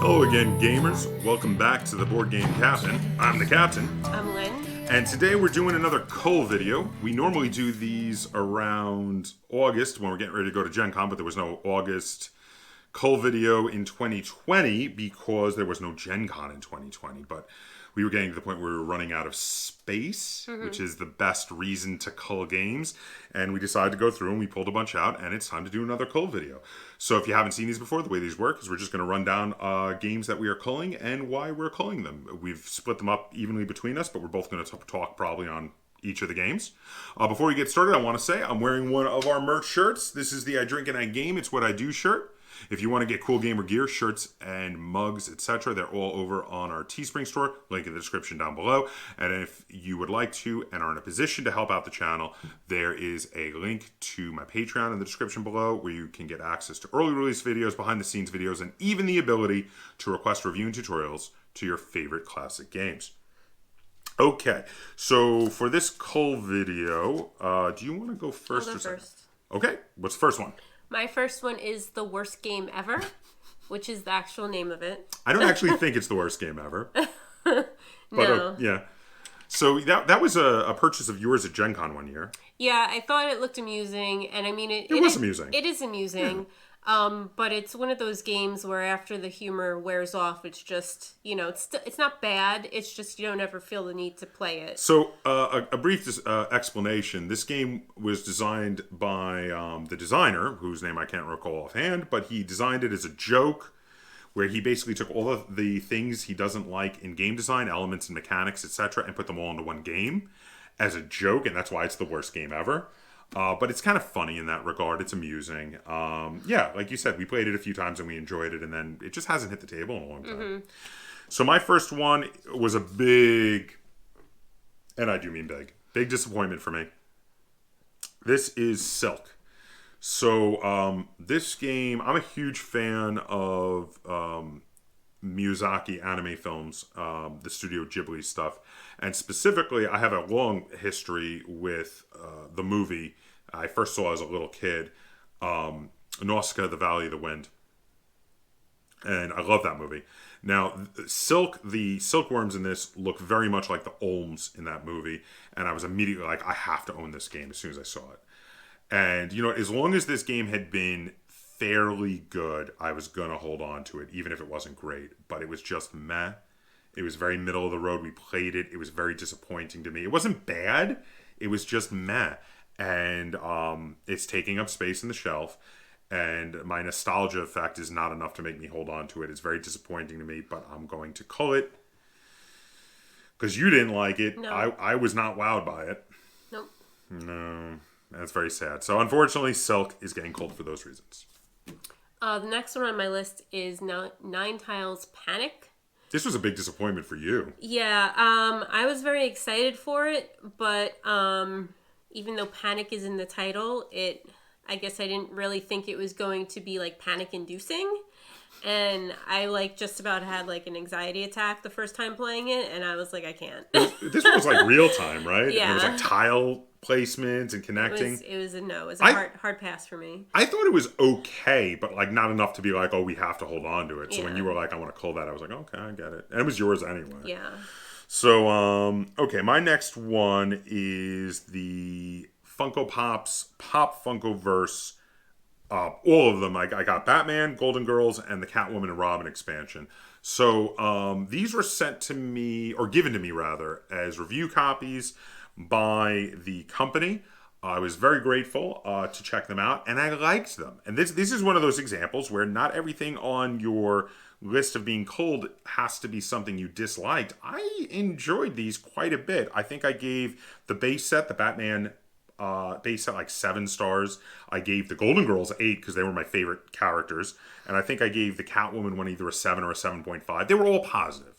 Hello again, gamers. Welcome back to the Board Game Captain. I'm the Captain. I'm Lynn. And today we're doing another Cull video. We normally do these around August when we're getting ready to go to Gen Con, but there was no August Cull video in 2020 because there was no Gen Con in 2020. But we were getting to the point where we were running out of space, which is the best reason to cull games. And we decided to go through and we pulled a bunch out, and it's time to do another cull video. So if you haven't seen these before, the way these work is we're just going to run down games that we are culling and why we're culling them. We've split them up evenly between us, but we're both going to talk probably on each of the games. Before we get started, I want to say I'm wearing one of our merch shirts. This is the I Drink and I Game, It's What I Do shirt. If you want to get cool gamer gear, shirts, and mugs, etc., they're all over on our Teespring store. Link in the description down below. And if you would like to and are in a position to help out the channel, there is a link to my Patreon in the description below where you can get access to early release videos, behind the scenes videos, and even the ability to request review and tutorials to your favorite classic games. Okay, so for this Cull video, do you want to go first? I'll go first. Okay, what's the first one? My first one is The Worst Game Ever, which is the actual name of it. I don't actually think it's the worst game ever. No. Yeah. So that was a purchase of yours at Gen Con one year. Yeah, I thought it looked amusing, and I mean It was amusing. It is amusing, but it's one of those games where after the humor wears off, it's just it's not bad. It's just you don't ever feel the need to play it. So a brief explanation. This game was designed by the designer, whose name I can't recall offhand, but he designed it as a joke, where he basically took all of the things he doesn't like in game design, elements and mechanics, etc., and put them all into one game as a joke, and that's why it's the worst game ever. But it's kind of funny in that regard. It's amusing. Yeah, like you said, we played it a few times and we enjoyed it, and then it just hasn't hit the table in a long time. So my first one was a big, and I do mean big disappointment for me. This is Silk. So this game, I'm a huge fan of Miyazaki anime films, the Studio Ghibli stuff. And specifically, I have a long history with the movie I first saw as a little kid, Nausicaa, The Valley of the Wind. And I love that movie. Now, the silkworms in this look very much like the Olms in that movie. And I was immediately like, I have to own this game as soon as I saw it. And, as long as this game had been fairly good, I was going to hold on to it, even if it wasn't great. But it was just meh. It was very middle of the road. We played it. It was very disappointing to me. It wasn't bad. It was just meh. And it's taking up space in the shelf. And my nostalgia effect is not enough to make me hold on to it. It's very disappointing to me, but I'm going to cull it. Because you didn't like it. No. I was not wowed by it. Nope. No. That's very sad. So unfortunately, Silk is getting culled for those reasons. The next one on my list is Nine Tiles Panic. This was a big disappointment for you. Yeah, I was very excited for it, but even though panic is in the title, I guess I didn't really think it was going to be like panic-inducing. And I just about had an anxiety attack the first time playing it, and I was like, I can't. This one was real time, right? Yeah. And it was tile placements and connecting. It was a no. It was a hard pass for me. I thought it was okay, but not enough to be like, oh, we have to hold on to it. So Yeah. when you were like, I want to cull that, I was like, okay, I get it. And it was yours anyway. Yeah. So, okay, my next one is the Funko Pop's Pop Funkoverse. All of them. I got Batman, Golden Girls, and the Catwoman and Robin expansion. So these were sent to me, or given to me rather, as review copies by the company. I was very grateful to check them out, and I liked them. And this is one of those examples where not everything on your list of being culled has to be something you disliked. I enjoyed these quite a bit. I think I gave the base set, the Batman base set, 7 stars. I gave the Golden Girls 8 because they were my favorite characters. And I think I gave the Catwoman one either a 7 or a 7.5. They were all positive.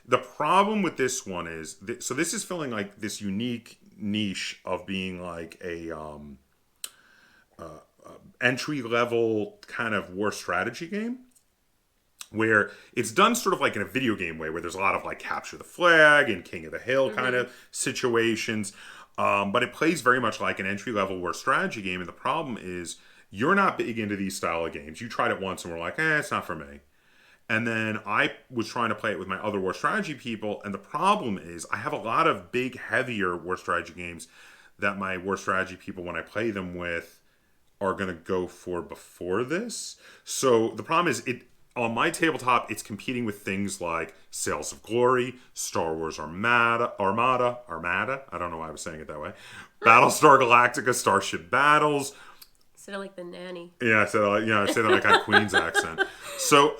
The problem with this one is, so this is filling this unique niche of being a entry-level kind of war strategy game, where it's done sort of in a video game way, where there's a lot of capture the flag and King of the Hill kind of situations. But it plays very much like an entry-level war strategy game, and the problem is you're not big into these style of games. You tried it once and were like, it's not for me. And then I was trying to play it with my other war strategy people, and the problem is I have a lot of big, heavier war strategy games that my war strategy people, when I play them with, are going to go for before this. So the problem is, on my tabletop, it's competing with things like Sails of Glory, Star Wars Armada. I don't know why I was saying it that way. Battlestar Galactica, Starship Battles. Sort of like the nanny. Yeah, I said that like I had Queen's accent. So,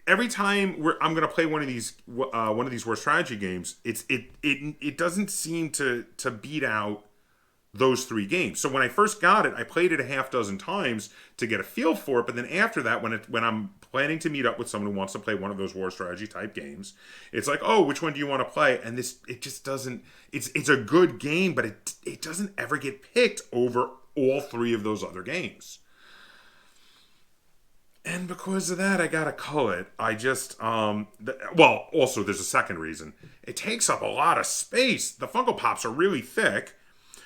every time I'm going to play one of these war strategy games, it doesn't seem to beat out those 3 games. So when I first got it, I played it a half dozen times to get a feel for it. But then after that, when I'm planning to meet up with someone who wants to play one of those war strategy type games, it's like, oh, which one do you want to play? And it just doesn't. It's a good game, but it doesn't ever get picked over all 3 of those other games. And because of that, I gotta cull it. I just, also there's a second reason. It takes up a lot of space. The Funko Pops are really thick.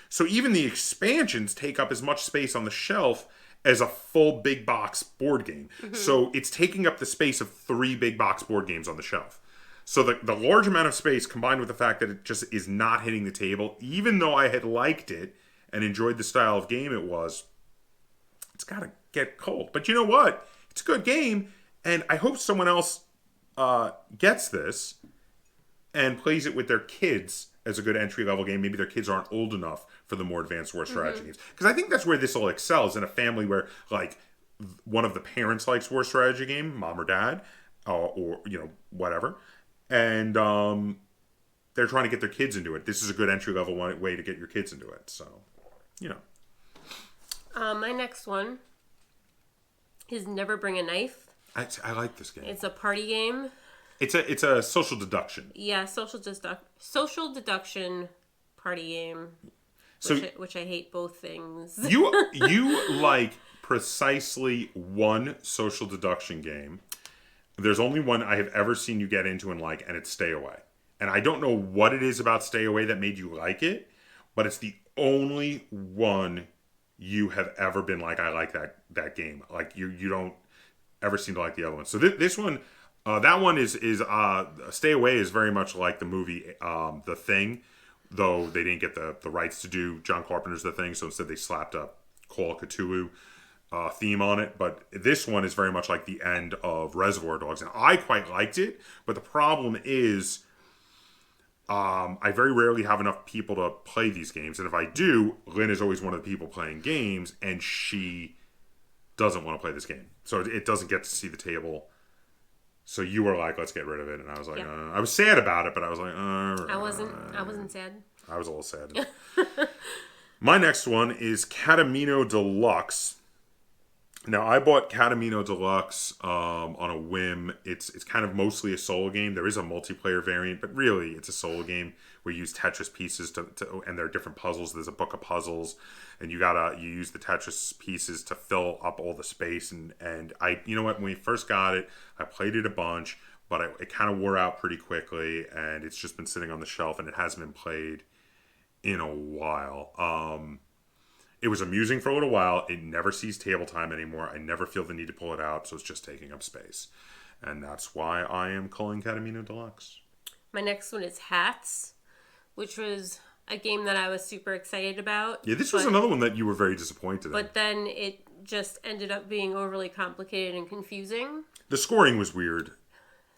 So even the expansions take up as much space on the shelf as a full big box board game. Mm-hmm. So it's taking up the space of 3 big box board games on the shelf. So the large amount of space combined with the fact that it just is not hitting the table, even though I had liked it and enjoyed the style of game it was, it's got to get cold. But you know what? It's a good game, and I hope someone else gets this and plays it with their kids as a good entry-level game. Maybe their kids aren't old enough for the more advanced war strategy games. Because I think that's where this all excels, in a family where, like, one of the parents likes war strategy game, mom or dad, or whatever, and they're trying to get their kids into it. This is a good entry-level way to get your kids into it. So, my next one is Never Bring a Knife. I like this game. It's a party game. It's a social deduction. Yeah, social deduction party game. Which I hate both things. You like precisely one social deduction game. There's only one I have ever seen you get into and like, and it's Stay Away. And I don't know what it is about Stay Away that made you like it, but it's the only one you have ever been like, I like that game. Like you don't ever seem to like the other one. So this one, that one is Stay Away is very much like the movie The Thing, though they didn't get the rights to do John Carpenter's The Thing, so instead they slapped a Call of Cthulhu theme on it. But this one is very much like the end of Reservoir Dogs, and I quite liked it. But the problem is, I very rarely have enough people to play these games, and if I do, Lynn is always one of the people playing games, and she doesn't want to play this game, so it doesn't get to see the table. So you were like, let's get rid of it, and I was like, I was sad about it, but I was like, I wasn't sad. I was a little sad. My next one is Katamari Deluxe. Now, I bought Katamari Deluxe on a whim. It's kind of mostly a solo game. There is a multiplayer variant, but really it's a solo game where you use Tetris pieces and there are different puzzles. There's a book of puzzles, and you use the Tetris pieces to fill up all the space. And I, you know what, when we first got it, I played it a bunch, but it kind of wore out pretty quickly, and it's just been sitting on the shelf, and it hasn't been played in a while. It was amusing for a little while. It never sees table time anymore. I never feel the need to pull it out, so it's just taking up space. And that's why I am calling Katamari Deluxe. My next one is Hats, which was a game that I was super excited about. Yeah, this was another one that you were very disappointed in. But then it just ended up being overly complicated and confusing. The scoring was weird.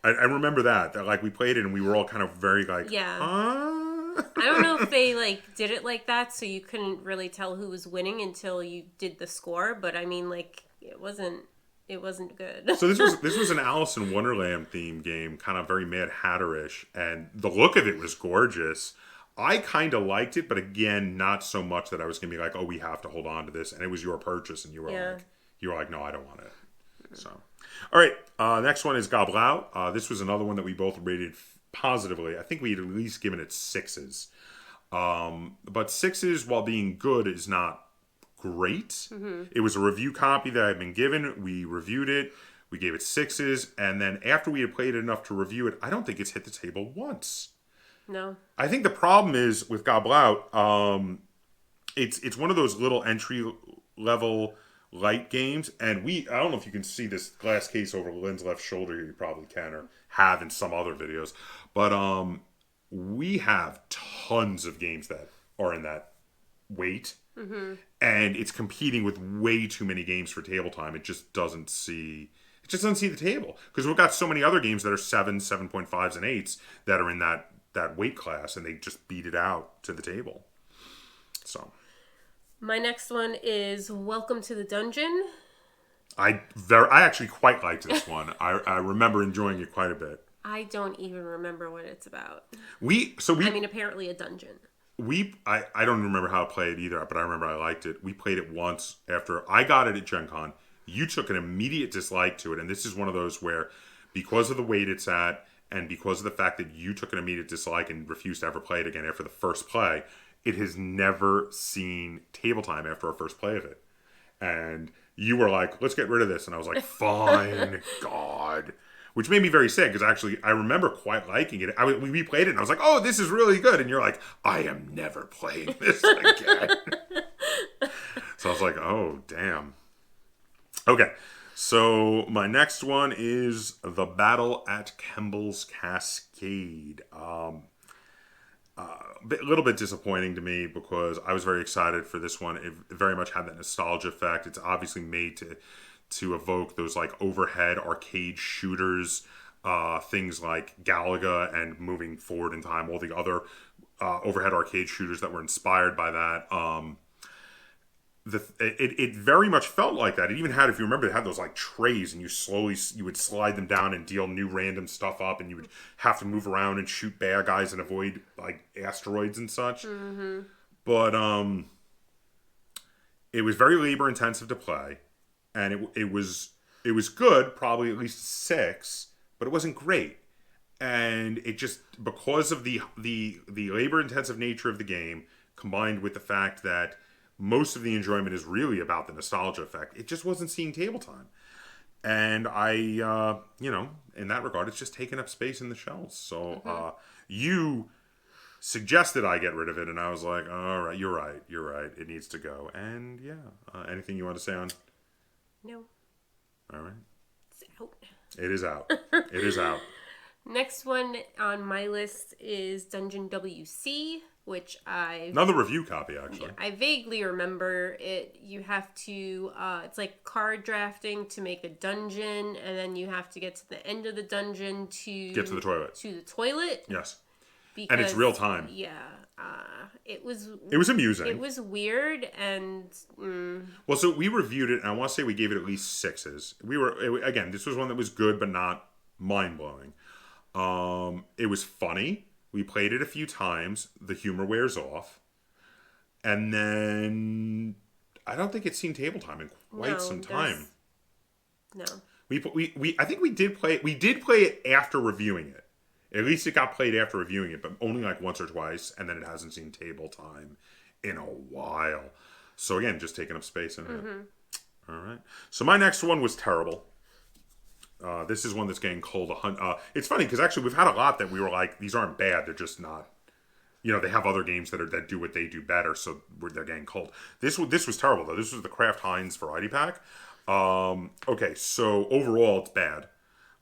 I remember that like we played it and we were all kind of very like, yeah. I don't know if they did it like that, so you couldn't really tell who was winning until you did the score. But I mean, it wasn't good. So this was an Alice in Wonderland themed game, kind of very Mad Hatter-ish, and the look of it was gorgeous. I kind of liked it, but again, not so much that I was gonna be like, oh, we have to hold on to this. And it was your purchase, and you were like, no, I don't want it. So, all right, next one is Goblet. This was another one that we both rated positively. I think we had at least given it 6s. But 6s, while being good, is not great. Mm-hmm. It was a review copy that I'd been given. We reviewed it. We gave it 6s. And then after we had played it enough to review it, I don't think it's hit the table once. No. I think the problem is with Goblet, it's one of those little entry level light games. And I don't know if you can see this glass case over Lynn's left shoulder here. You probably can or have in some other videos. But we have tons of games that are in that weight. Mm-hmm. And it's competing with way too many games for table time. It just doesn't see the table. Because we've got so many other games that are 7.5s, and 8s that are in that weight class, and they just beat it out to the table. So, my next one is Welcome to the Dungeon. I actually quite liked this one. I remember enjoying it quite a bit. I don't even remember what it's about. Apparently a dungeon. I don't remember how to play it either, but I remember I liked it. We played it once after I got it at Gen Con. You took an immediate dislike to it, and this is one of those where, because of the weight it's at, and because of the fact that you took an immediate dislike and refused to ever play it again after the first play, it has never seen table time after our first play of it. And you were like, let's get rid of this. And I was like, fine, God. Which made me very sad, because actually I remember quite liking it. We replayed it, and I was like, oh, this is really good. And you're like, I am never playing this again. So I was like, oh, damn. Okay. So my next one is The Battle at Kemble's Cascade. A little bit disappointing to me, because I was very excited for this one. It very much had that nostalgia effect. It's obviously made to evoke those like overhead arcade shooters, things like Galaga and moving forward in time, all the other overhead arcade shooters that were inspired by that. It very much felt like that. It even had, if you remember, it had those like trays, and you would slide them down and deal new random stuff up, and you would have to move around and shoot bad guys and avoid like asteroids and such. Mm-hmm. But it was very labor intensive to play, and it was good, probably at least 6, but it wasn't great. And it just, because of the labor intensive nature of the game, combined with the fact that most of the enjoyment is really about the nostalgia effect, it just wasn't seeing table time. And I, in that regard, it's just taking up space in the shelves. So you suggested I get rid of it, and I was like, all right, you're right, it needs to go. And yeah, anything you want to say on? No. All right. It's out. It is out. It is out. Next one on my list is Dungeon WC, which another review copy, actually. Yeah, I vaguely remember it. You have to, it's like card drafting to make a dungeon, and then you have to get to the end of the dungeon to get to the toilet. Yes. Because, and it's real time. Yeah. It was amusing. It was weird, and well, so we reviewed it, and I want to say we gave it at least 6s. Again, this was one that was good, but not mind blowing. It was funny. We played it a few times. The humor wears off, and then I don't think it's seen table time in quite some time. No. I think we did play it. We did play it after reviewing it. At least it got played after reviewing it, but only like once or twice, and then it hasn't seen table time in a while. So again, just taking up space in it. All right. So my next one was terrible. This is one that's getting cold. It's funny because actually we've had a lot that we were like, these aren't bad. They're just not. They have other games that do what they do better, so they're getting cold. This was terrible though. This was the Kraft Heinz Variety Pack. Okay, so overall it's bad.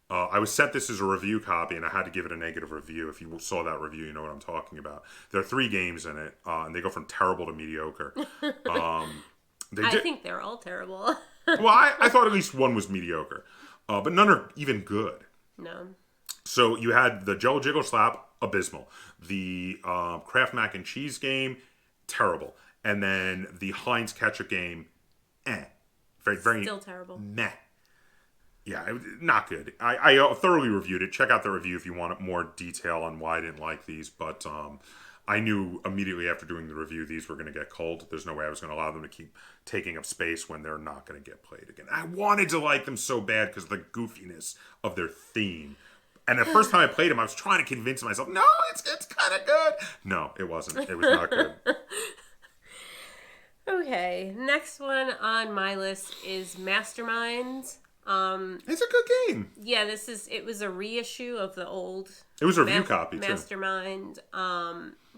I was sent this as a review copy, and I had to give it a negative review. If you saw that review, you know what I'm talking about. There are 3 games in it, and they go from terrible to mediocre. I think they're all terrible. Well, I thought at least one was mediocre, but none are even good. No. So you had the Jello Jiggle Slap, abysmal. The Kraft Mac and Cheese game, terrible. And then the Heinz Ketchup game, very still terrible. Meh. Yeah, not good. I thoroughly reviewed it. Check out the review if you want more detail on why I didn't like these. But I knew immediately after doing the review these were going to get cold. There's no way I was going to allow them to keep taking up space when they're not going to get played again. I wanted to like them so bad because of the goofiness of their theme. And the first time I played them, I was trying to convince myself, no, it's kind of good. No, it wasn't. It was not good. Okay, next one on my list is Masterminds. It's a good game. Yeah, it was a reissue of the old. It was a review copy too. Mastermind.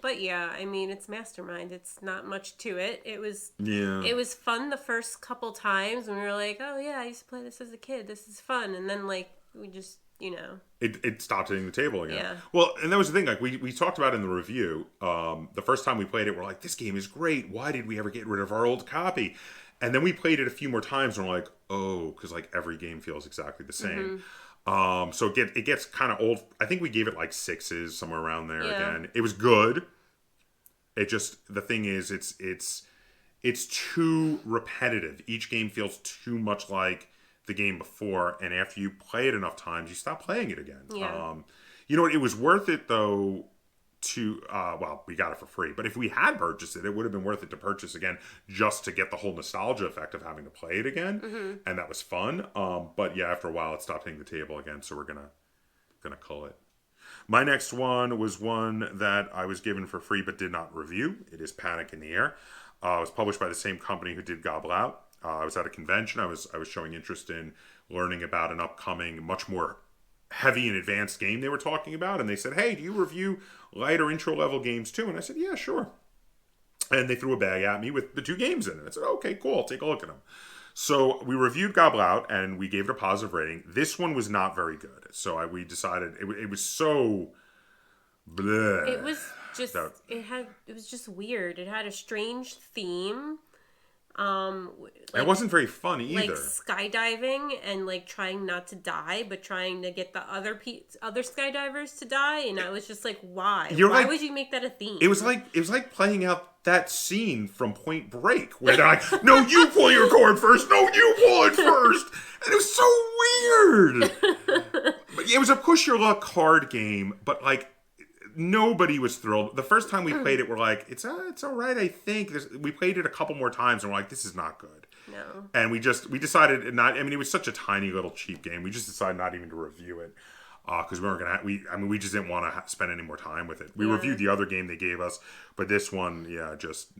But yeah, I mean, it's Mastermind. It's not much to it. It was Yeah. it was fun the first couple times when we were like, oh yeah, I used to play this as a kid. This is fun. And then like we just, It stopped hitting the table again. Yeah. Well, and that was the thing. Like we talked about in the review. The first time we played it, we're like, "This game is great. Why did we ever get rid of our old copy?" And then we played it a few more times, and we're like, "Oh, because like every game feels exactly the same." So it gets kind of old. I think we gave it like 6s, somewhere around there. Yeah. Again, it was good. It just, the thing is, it's too repetitive. Each game feels too much like the game before, and after you play it enough times, you stop playing it again. Yeah. You know what? It was worth it though to well, we got it for free, but if we had purchased it, it would have been worth it to purchase again just to get the whole nostalgia effect of having to play it again, and that was fun. But yeah, after a while, it stopped hitting the table again, so we're gonna cull it. My next one was one that I was given for free but did not review. It is Panic in the Air. It was published by the same company who did Goblet. I was at a convention. I was showing interest in learning about an upcoming, much more heavy and advanced game they were talking about. And they said, hey, do you review lighter intro level games too? And I said, yeah, sure. And they threw a bag at me with the 2 games in it. I said, okay, cool. I'll take a look at them. So we reviewed Goblet and we gave it a positive rating. This one was not very good. So we decided it was so bleh. It was just it was just weird. It had a strange theme. It wasn't very fun either. Like skydiving and like trying not to die, but trying to get the other skydivers to die, and I was just like, why? Why would you make that a theme? It was like playing out that scene from Point Break where they're like, no, you pull your cord first. No, you pull it first. And it was so weird. But it was a push your luck card game, but like nobody was thrilled. The first time we played it, we're like, it's all right, I think. We played it a couple more times, and we're like, this is not good. No. And we decided not. I mean, it was such a tiny little cheap game. We just decided not even to review it because we weren't gonna. We just didn't want to spend any more time with it. We reviewed the other game they gave us, but this one, just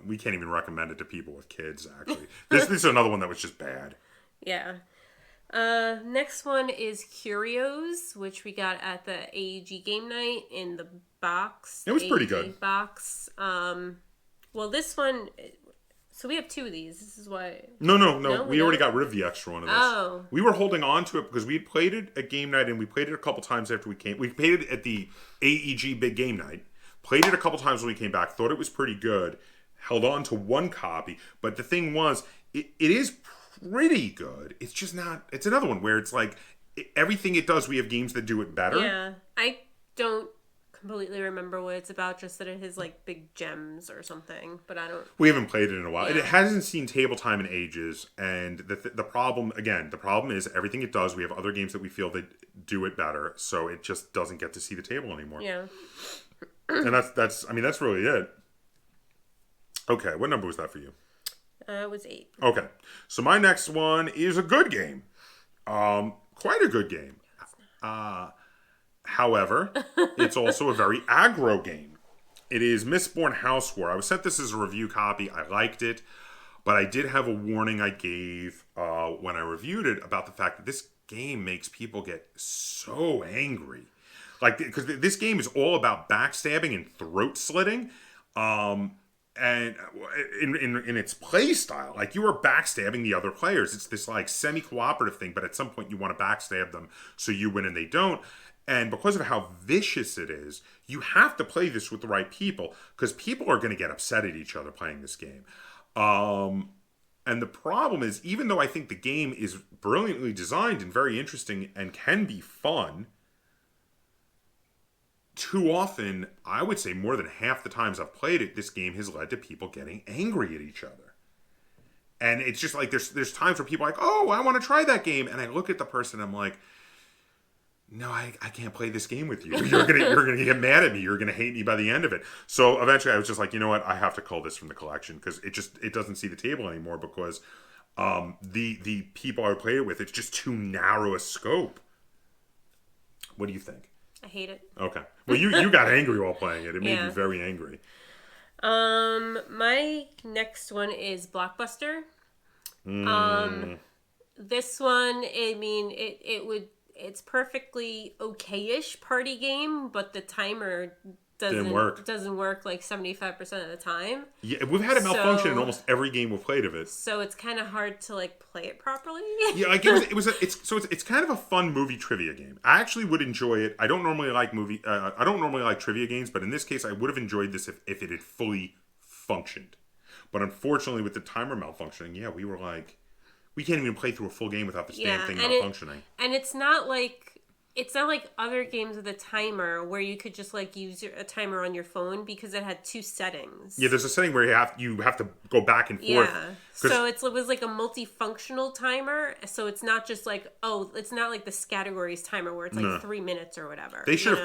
we can't even recommend it to people with kids. Actually, this is another one that was just bad. Yeah. Next one is Curios, which we got at the AEG game night in the box. It was pretty good. Box. Well, this one. So we have 2 of these. This is why. No. We already got rid of the extra one of this. Oh. We were holding on to it because we had played it at game night, and we played it a couple times after we came. We played it at the AEG big game night. Played it a couple times when we came back. Thought it was pretty good. Held on to 1 copy, but the thing was, it is pretty good. It's just not. It's another one where it's like everything it does, we have games that do it better. Yeah, I don't completely remember what it's about. Just that it has like big gems or something, but I don't. We haven't played it in a while. Yeah. It hasn't seen table time in ages, and the problem is everything it does. We have other games that we feel that do it better, so it just doesn't get to see the table anymore. Yeah, and that's really it. Okay, what number was that for you? it was 8. Okay, so my next one is a good game. Quite a good game. However, it's also a very aggro game. It is Mistborn House War. I was sent this as a review copy. I liked it, but I did have a warning I gave when I reviewed it about the fact that this game makes people get so angry. Like, because this game is all about backstabbing and throat slitting. And in its play style, like you are backstabbing the other players. It's this like semi-cooperative thing, but at some point you want to backstab them so you win and they don't. And because of how vicious it is, you have to play this with the right people because people are going to get upset at each other playing this game. And the problem is, even though I think the game is brilliantly designed and very interesting and can be fun, too often, I would say more than half the times I've played it, this game has led to people getting angry at each other. And it's just like, there's times where people are like, oh, I want to try that game. And I look at the person, I'm like, no, I can't play this game with you. You're gonna get mad at me. You're gonna hate me by the end of it. So eventually I was just like, you know what? I have to cull this from the collection because it doesn't see the table anymore because the people I play it with, it's just too narrow a scope. What do you think? I hate it. Okay. Well, you got angry while playing it. It made you very angry. My next one is Blockbuster. This one, I mean, it's perfectly okay-ish party game, but the timer doesn't work like 75% of the time. Yeah, we've had it malfunction in almost every game we've played of it. So it's kind of hard to like play it properly. Yeah, like it's kind of a fun movie trivia game. I actually would enjoy it. I don't normally like trivia games, but in this case, I would have enjoyed this if it had fully functioned. But unfortunately, with the timer malfunctioning, yeah, we were like, we can't even play through a full game without this damn thing malfunctioning. And it's not like other games with a timer where you could just like use a timer on your phone, because it had two settings. Yeah, there's a setting where you have to go back and forth. Yeah. So it was like a multifunctional timer. So it's not just like, it's not like the categories timer where it's like 3 minutes or whatever. They should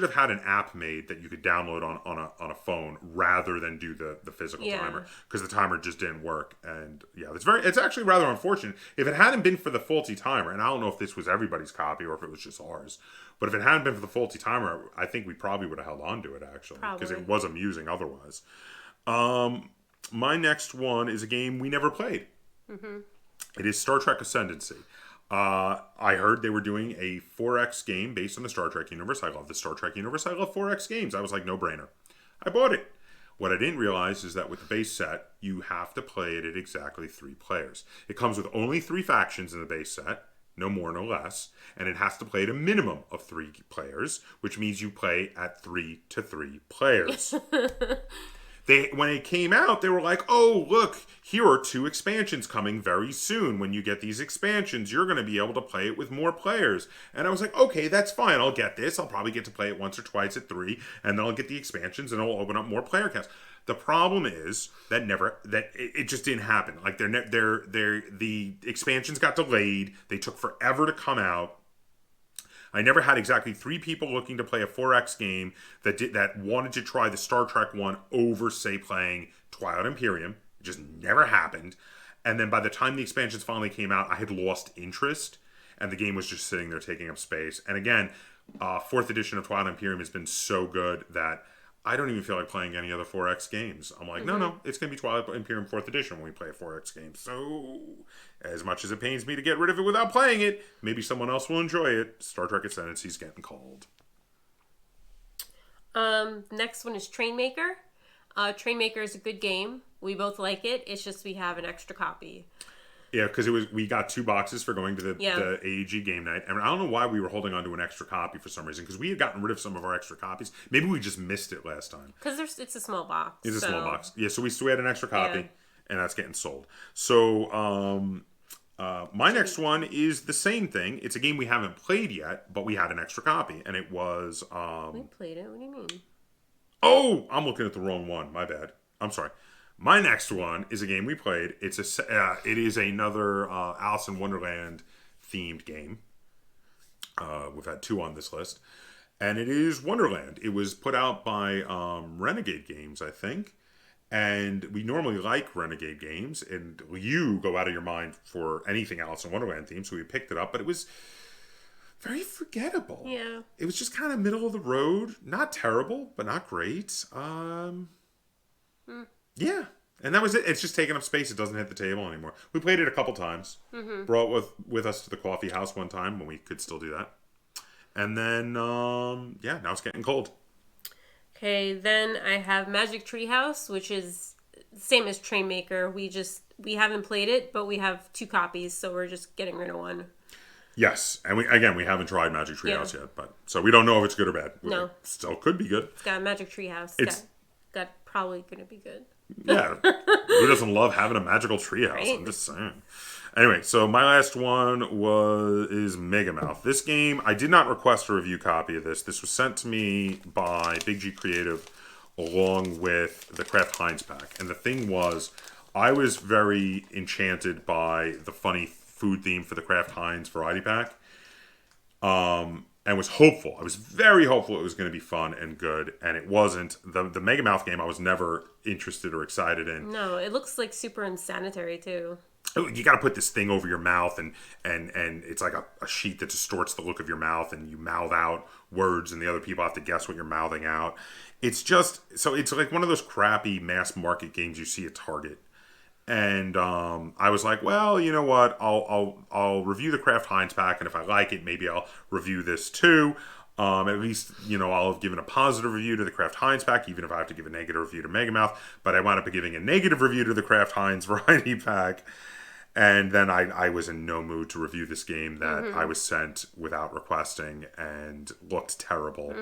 have had an app made that you could download on a phone rather than do the physical timer, because the timer just didn't work. And yeah, it's actually rather unfortunate. If it hadn't been for the faulty timer, and I don't know if this was everybody's copy or if it was just ours, but if it hadn't been for the faulty timer, I think we probably would have held on to it, actually, because it was amusing otherwise. My next one is a game we never played. Mm-hmm. It is Star Trek Ascendancy. I heard they were doing a 4X game based on the Star Trek universe. I love the Star Trek universe. I love 4X games. I was like, no brainer. I bought it. What I didn't realize is that with the base set, you have to play it at exactly 3 players. It comes with only 3 factions in the base set. No more, no less. And it has to play at a minimum of 3 players, which means you play at 3 to 3 players. When it came out, they were like, oh, look, here are 2 expansions coming very soon. When you get these expansions, you're going to be able to play it with more players. And I was like, okay, that's fine. I'll get this. I'll probably get to play it once or twice at 3, and then I'll get the expansions, and it'll open up more player counts. The problem is that it just didn't happen. Like the expansions got delayed. They took forever to come out. I never had exactly 3 people looking to play a 4X game that wanted to try the Star Trek one over, say, playing Twilight Imperium. It just never happened. And then by the time the expansions finally came out, I had lost interest, and the game was just sitting there taking up space. And again, 4th edition of Twilight Imperium has been so good that I don't even feel like playing any other 4X games. I'm like, no, it's going to be Twilight Imperium 4th edition when we play a 4X game. So, as much as it pains me to get rid of it without playing it, maybe someone else will enjoy it. Star Trek Ascendancy is getting called. Next one is Trainmaker. Trainmaker is a good game. We both like it. It's just we have an extra copy. Yeah, because we got 2 boxes for going to the AEG game night, and I don't know why we were holding on to an extra copy for some reason, because we had gotten rid of some of our extra copies. Maybe we just missed it last time. Because it's a small box. It's a small box. Yeah, so we had an extra copy, and that's getting sold. So my next one is the same thing. It's a game we haven't played yet, but we had an extra copy, and it was... we played it? What do you mean? Oh! I'm looking at the wrong one. My bad. I'm sorry. My next one is a game we played. It is another Alice in Wonderland themed game. We've had 2 on this list. And it is Wonderland. It was put out by Renegade Games, I think. And we normally like Renegade Games. And you go out of your mind for anything Alice in Wonderland themed. So we picked it up. But it was very forgettable. Yeah. It was just kind of middle of the road. Not terrible, but not great. Yeah, and that was it. It's just taking up space. It doesn't hit the table anymore. We played it a couple times. Mm-hmm. Brought it with us to the coffee house one time when we could still do that. And then, now it's getting cold. Okay, then I have Magic Treehouse, which is the same as Trainmaker. We haven't played it, but we have 2 copies, so we're just getting rid of one. Yes, and we haven't tried Magic Treehouse yet, but so we don't know if it's good or bad. No. It still could be good. It's got a Magic Treehouse. It's got probably going to be good. Yeah, who doesn't love having a magical treehouse? Right? I'm just saying. Anyway, so my last one is Megamouth. This game, I did not request a review copy of this. This was sent to me by Big G Creative along with the Kraft Heinz pack. And the thing was, I was very enchanted by the funny food theme for the Kraft Heinz variety pack. And was hopeful. I was very hopeful it was going to be fun and good, and it wasn't. The Megamouth game I was never interested or excited in. No, it looks like super unsanitary too. You got to put this thing over your mouth, and it's like a sheet that distorts the look of your mouth, and you mouth out words, and the other people have to guess what you're mouthing out. It's just so it's like one of those crappy mass market games you see at Target. And I was like, well, you know what? I'll review the Kraft Heinz pack, and if I like it, maybe I'll review this too. At least, I'll have given a positive review to the Kraft Heinz pack, even if I have to give a negative review to Megamouth. But I wound up giving a negative review to the Kraft Heinz variety pack. And then I was in no mood to review this game that I was sent without requesting and looked terrible.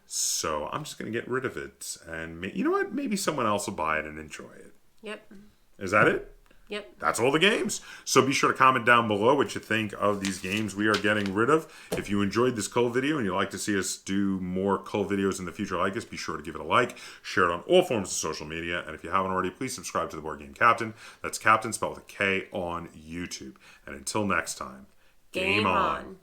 So I'm just going to get rid of it. And you know what? Maybe someone else will buy it and enjoy it. Yep. Is that it? Yep. That's all the games. So be sure to comment down below what you think of these games we are getting rid of. If you enjoyed this Cull video and you'd like to see us do more Cull videos in the future like this, be sure to give it a like, share it on all forms of social media, and if you haven't already, please subscribe to the Board Game Captain. That's Captain spelled with a K on YouTube. And until next time, game on.